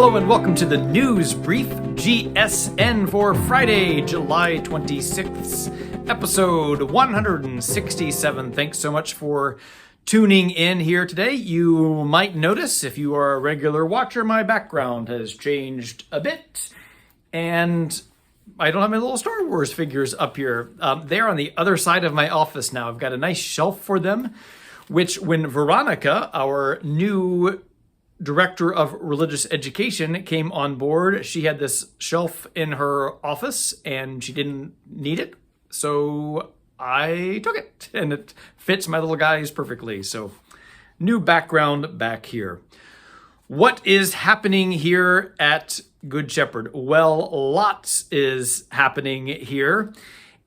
Hello and welcome to the Newsbrief GSN for Friday, July 26th, episode 167. Thanks so much for tuning in here today. You might notice, if you are a regular watcher, my background has changed a bit, and I don't have my little Star Wars figures up here. They're on the other side of my office now. I've got a nice shelf for them, which when Veronica, our new director of religious education, came on board, she had this shelf in her office and she didn't need it. So I took it and it fits my little guys perfectly. So new background back here. What is happening here at Good Shepherd? Well, lots is happening here.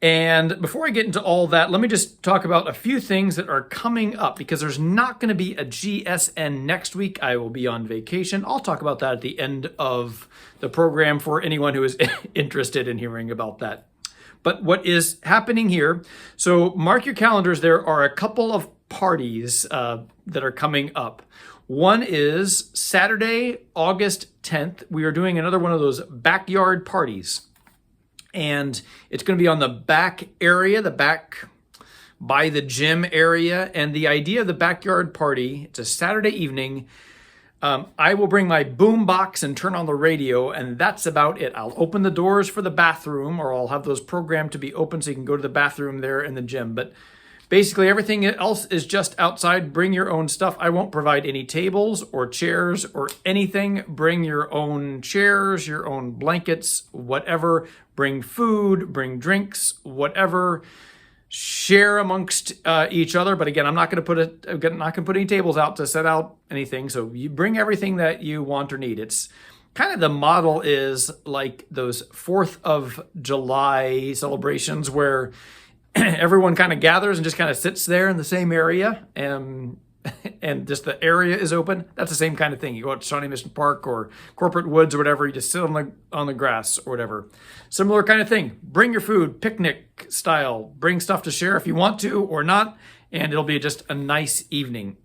And before I get into all that, let me just talk about a few things that are coming up, because there's not going to be a GSN next week. I will be on vacation. I'll talk about that at the end of the program for anyone who is interested in hearing about that. But what is happening here, so mark your calendars, there are a couple of parties that are coming up. One is Saturday, August 10th. We are doing another one of those backyard parties. And it's going to be on the back area, the back by the gym area. And the idea of the backyard party, it's a Saturday evening. I will bring my boom box and turn on the radio, and that's about it. I'll open the doors for the bathroom, or I'll have those programmed to be open so you can go to the bathroom there in the gym. But basically everything else is just outside. Bring your own stuff. I won't provide any tables or chairs or anything. Bring your own chairs, your own blankets, whatever. Bring food, bring drinks, whatever. Share amongst each other. But again, I'm not going to put any tables out to set out anything. So you bring everything that you want or need. It's kind of, the model is like those 4th of July celebrations where everyone kind of gathers and just kind of sits there in the same area, and just the area is open. That's the same kind of thing. You go out to Shawnee Mission Park or Corporate Woods or whatever, you just sit on the grass or whatever. Similar kind of thing. Bring your food, picnic style. Bring stuff to share if you want to or not, and it'll be just a nice evening.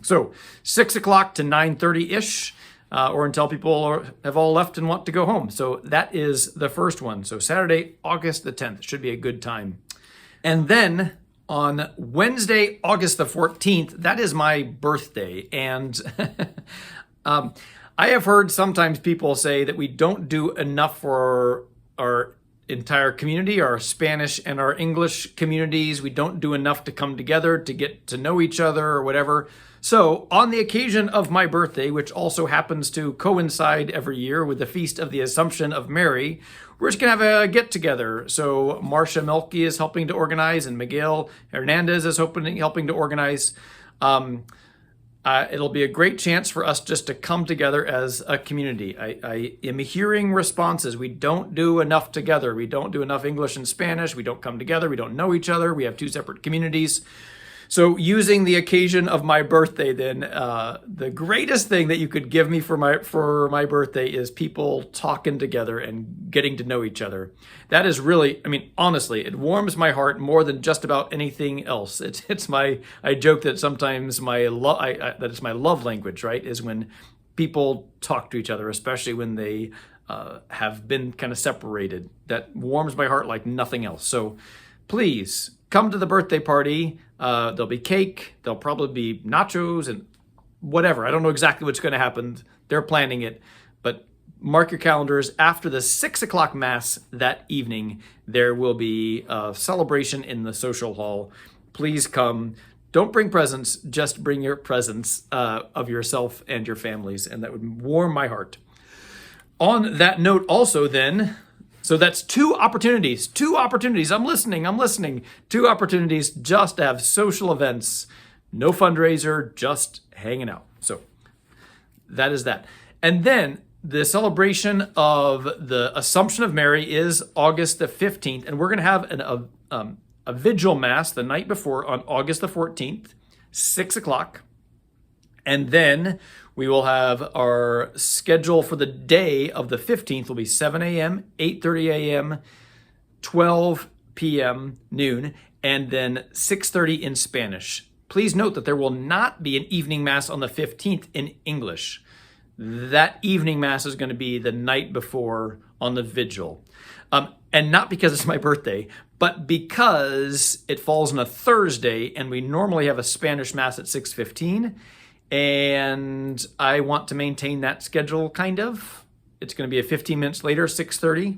So 6 o'clock to 9:30-ish, or until people have all left and want to go home. So that is the first one. So Saturday, August the 10th should be a good time. And then on Wednesday, August the 14th, that is my birthday. And I have heard sometimes people say that we don't do enough for our entire community, our Spanish and our English communities. We don't do enough to come together to get to know each other or whatever. So on the occasion of my birthday, which also happens to coincide every year with the Feast of the Assumption of Mary, we're just going to have a get-together. So Marcia Melky is helping to organize, and Miguel Hernandez is helping to organize. It'll be a great chance for us just to come together as a community. I am hearing responses. We don't do enough together. We don't do enough English and Spanish. We don't come together. We don't know each other. We have two separate communities. So using the occasion of my birthday, then the greatest thing that you could give me for my birthday is people talking together and getting to know each other. That is really, I mean, honestly, it warms my heart more than just about anything else. I joke that sometimes that it's my love language, right? Is when people talk to each other, especially when they have been kind of separated. That warms my heart like nothing else. So please come to the birthday party. There'll be cake. There'll probably be nachos and whatever. I don't know exactly what's going to happen. They're planning it. But mark your calendars. After the 6 o'clock mass that evening, there will be a celebration in the social hall. Please come. Don't bring presents. Just bring your presents of yourself and your families. And that would warm my heart. On that note also then, so that's two opportunities. I'm listening. 2 opportunities just to have social events. No fundraiser, just hanging out. So that is that. And then the celebration of the Assumption of Mary is August the 15th. And we're going to have a vigil mass the night before on August the 14th, 6 o'clock. And then we will have our schedule for the day of the 15th will be 7 a.m., 8:30 a.m., 12 p.m., noon, and then 6:30 in Spanish. Please note that there will not be an evening mass on the 15th in English. that evening Mass is going to be the night before on the Vigil. And not because it's my birthday, but because it falls on a Thursday and we normally have a Spanish Mass at 6:15. And I want to maintain that schedule, kind of. It's going to be a 15 minutes later, 6:30,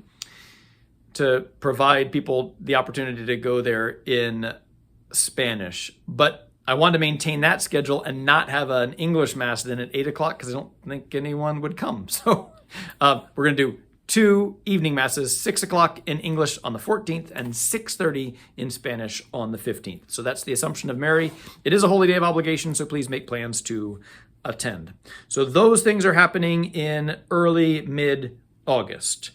to provide people the opportunity to go there in Spanish. But I want to maintain that schedule and not have an English Mass then at 8 o'clock because I don't think anyone would come. So we're going to do 2 evening Masses, 6 o'clock in English on the 14th and 6:30 in Spanish on the 15th. So that's the Assumption of Mary. It is a holy day of obligation, so please make plans to attend. So those things are happening in early, mid-August.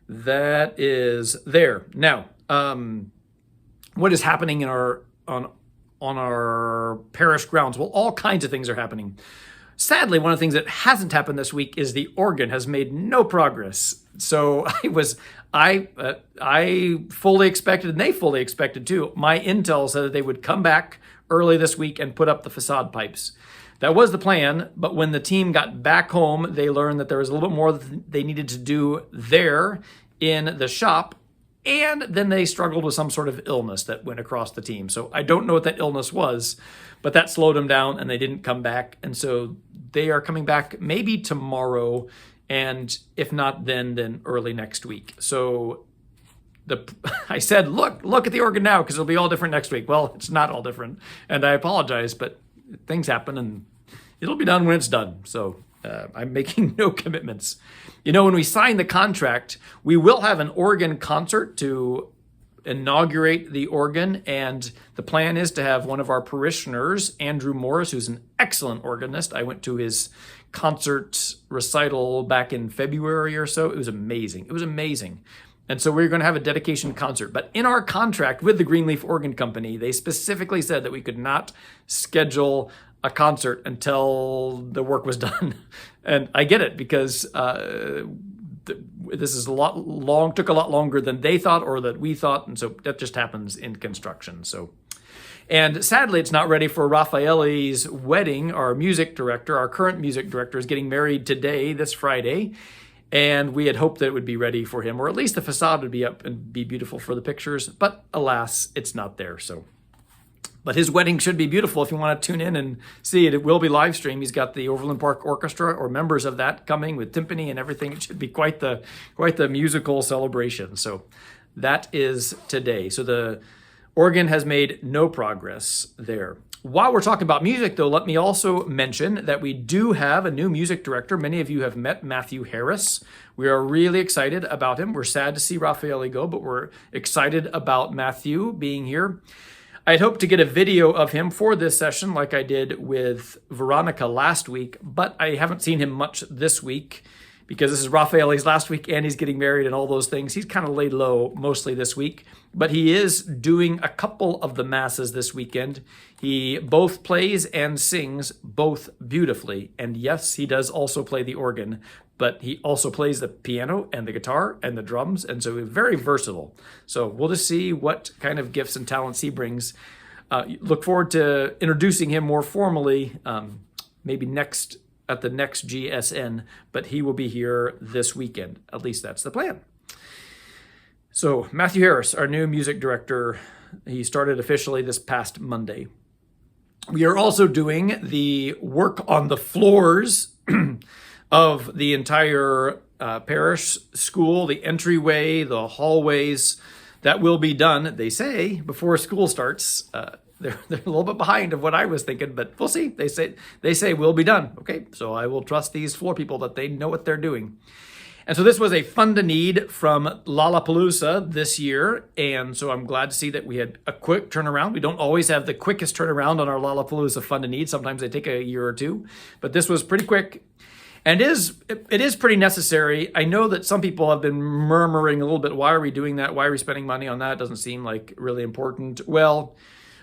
That is there. Now, what is happening in on our parish grounds? Well, all kinds of things are happening. Sadly, one of the things that hasn't happened this week is the organ has made no progress. So I fully expected, and they fully expected too. My intel said that they would come back early this week and put up the facade pipes. That was the plan, but when the team got back home, they learned that there was a little bit more that they needed to do there in the shop. And then they struggled with some sort of illness that went across the team. So I don't know what that illness was, but that slowed them down and they didn't come back. And so they are coming back maybe tomorrow. And if not, then early next week. So I said, look at the organ now because it'll be all different next week. Well, it's not all different. And I apologize, but things happen and it'll be done when it's done. So I'm making no commitments. You know, when we sign the contract, we will have an organ concert to inaugurate the organ. And the plan is to have one of our parishioners, Andrew Morris, who's an excellent organist. I went to his concert recital back in February or so. It was amazing. It was amazing. And so we're going to have a dedication concert. But in our contract with the Greenleaf Organ Company, they specifically said that we could not schedule a concert until the work was done. And I get it because this is took a lot longer than they thought or that we thought. And so that just happens in construction. So, and sadly, it's not ready for Raffaele's wedding. Our current music director is getting married today, this Friday. And we had hoped that it would be ready for him, or at least the facade would be up and be beautiful for the pictures. But alas, it's not there. But his wedding should be beautiful if you want to tune in and see it. It will be live streamed. He's got the Overland Park Orchestra or members of that coming with timpani and everything. It should be quite the musical celebration. So that is today. So the organ has made no progress there. While we're talking about music, though, let me also mention that we do have a new music director. Many of you have met Matthew Harris. We are really excited about him. We're sad to see Raffaele go, but we're excited about Matthew being here. I'd hoped to get a video of him for this session like I did with Veronica last week, but I haven't seen him much this week because this is Raffaele's last week and he's getting married and all those things. He's kind of laid low mostly this week, but he is doing a couple of the masses this weekend. He both plays and sings both beautifully. And yes, he does also play the organ, but he also plays the piano and the guitar and the drums. And so he's very versatile. So we'll just see what kind of gifts and talents he brings. Look forward to introducing him more formally, maybe at the next GSN, but he will be here this weekend. At least that's the plan. So Matthew Harris, our new music director, he started officially this past Monday. We are also doing the work on the floors of the entire parish school, the entryway, the hallways. That will be done, they say, before school starts. They're a little bit behind of what I was thinking, but we'll see. They say will be done. Okay, so I will trust these floor people that they know what they're doing. And so this was a fund a need from Lollapalooza this year, and so I'm glad to see that we had a quick turnaround. We don't always have the quickest turnaround on our Lollapalooza fund a need. Sometimes they take a year or two, but this was pretty quick. And it is pretty necessary. I know that some people have been murmuring a little bit, why are we doing that? Why are we spending money on that? It doesn't seem like really important. Well,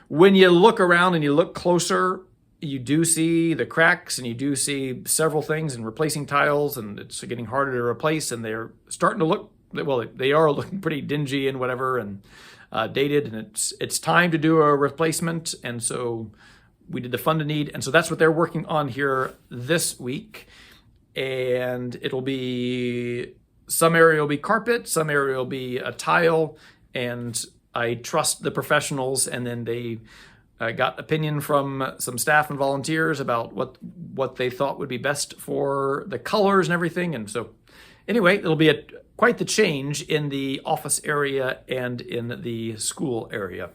when you look around and you look closer, you do see the cracks and you do see several things and replacing tiles, and it's getting harder to replace, and they're starting to look, well, they are looking pretty dingy and whatever and dated, and it's time to do a replacement. And so we did the fund a need, and so that's what they're working on here this week. and it'll be, some area will be carpet, some area will be a tile, and I trust the professionals, and then they got opinion from some staff and volunteers about what they thought would be best for the colors and everything. And so anyway, it'll be quite the change in the office area and in the school area.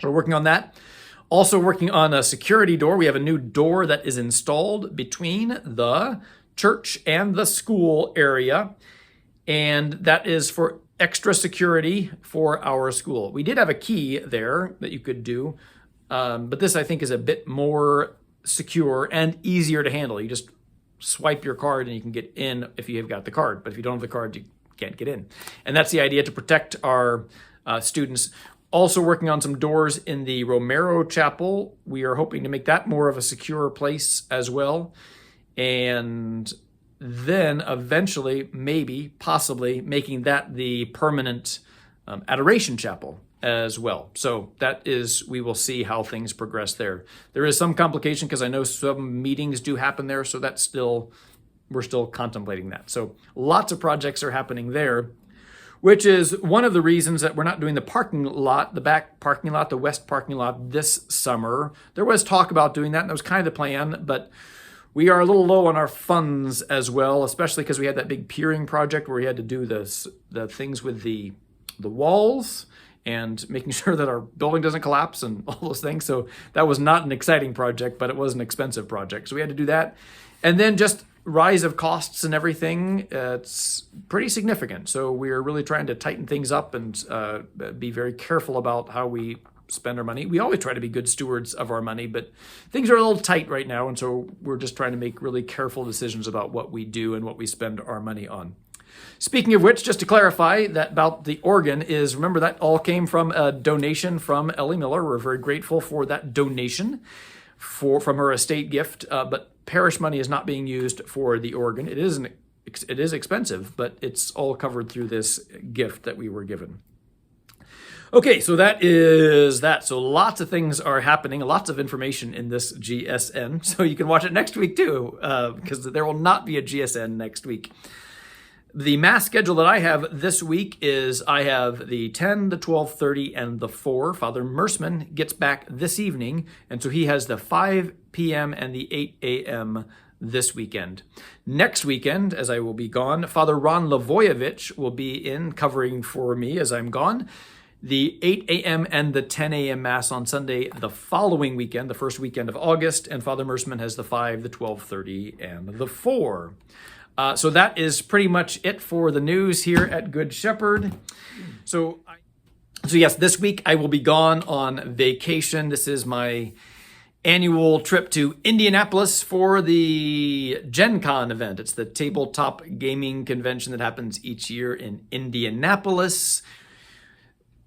So we're working on that. Also working on a security door. We have a new door that is installed between the church and the school area, and that is for extra security for our school. We did have a key there that you could do, but this I think is a bit more secure and easier to handle. You just swipe your card and you can get in if you have got the card, but if you don't have the card, you can't get in. And that's the idea, to protect our students. Also working on some doors in the Romero Chapel. We are hoping to make that more of a secure place as well. And then eventually, maybe, possibly, making that the permanent Adoration Chapel as well. So that is, we will see how things progress there. There is some complication because I know some meetings do happen there, so that's still, we're still contemplating that. So lots of projects are happening there, which is one of the reasons that we're not doing the parking lot, the back parking lot, the west parking lot this summer. There was talk about doing that, and that was kind of the plan, but we are a little low on our funds as well, especially because we had that big piering project where we had to do the things with the walls and making sure that our building doesn't collapse and all those things. So that was not an exciting project, but it was an expensive project. So we had to do that. And then just rise of costs and everything, it's pretty significant. So we're really trying to tighten things up and be very careful about how we spend our money. We always try to be good stewards of our money, but things are a little tight right now. And so we're just trying to make really careful decisions about what we do and what we spend our money on. Speaking of which, just to clarify that about the organ is, remember that all came from a donation from Ellie Miller. We're very grateful for that donation from her estate gift, but parish money is not being used for the organ. It is expensive, but it's all covered through this gift that we were given. Okay, so that is that. So lots of things are happening, lots of information in this GSN. So you can watch it next week too, because there will not be a GSN next week. The Mass schedule that I have this week is I have the 10, the 12:30, and the 4. Father Mersman gets back this evening, and so he has the 5 p.m. and the 8 a.m. this weekend. Next weekend, as I will be gone, Father Ron Lavoyevich will be in covering for me as I'm gone. The 8 a.m. and the 10 a.m. Mass on Sunday the following weekend, the first weekend of August, and Father Mersman has the 5, the 12:30, and the 4. So that is pretty much it for the news here at Good Shepherd. So yes, this week I will be gone on vacation. This is my annual trip to Indianapolis for the Gen Con event. It's the tabletop gaming convention that happens each year in Indianapolis.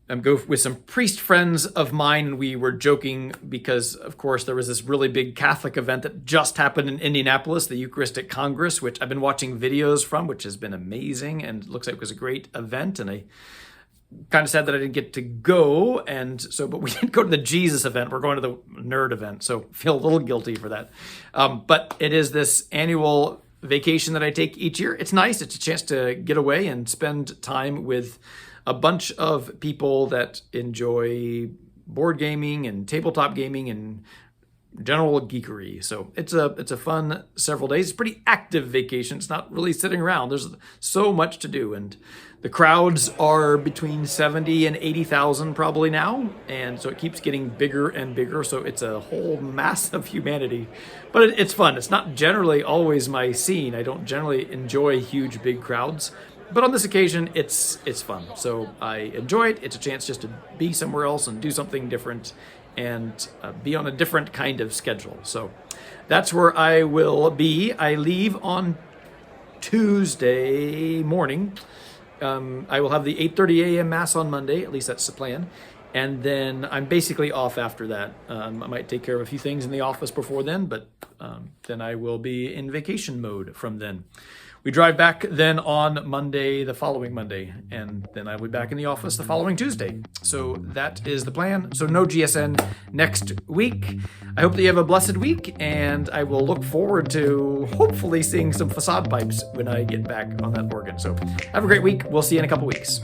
I'm go with some priest friends of mine. We were joking because, of course, there was this really big Catholic event that just happened in Indianapolis, the Eucharistic Congress, which I've been watching videos from, which has been amazing, and it looks like it was a great event. And I kind of sad that I didn't get to go, but we did go to the Jesus event. We're going to the nerd event, so feel a little guilty for that. But it is this annual vacation that I take each year. It's nice. It's a chance to get away and spend time with a bunch of people that enjoy board gaming and tabletop gaming and general geekery. So it's a fun several days. It's a pretty active vacation. It's not really sitting around. There's so much to do, and the crowds are between 70 and 80,000 probably now, and so it keeps getting bigger and bigger. So it's a whole mass of humanity, but it's fun. It's not generally always my scene. I don't generally enjoy huge, big crowds. But on this occasion, it's fun. So I enjoy it. It's a chance just to be somewhere else and do something different and be on a different kind of schedule. So that's where I will be. I leave on Tuesday morning. I will have the 8:30 a.m. Mass on Monday. At least that's the plan. And then I'm basically off after that. I might take care of a few things in the office before then, but then I will be in vacation mode from then. we drive back then on Monday, the following Monday, and then I'll be back in the office the following Tuesday. So that is the plan. So no GSN next week. I hope that you have a blessed week, and I will look forward to hopefully seeing some facade pipes when I get back on that organ. So have a great week. We'll see you in a couple weeks.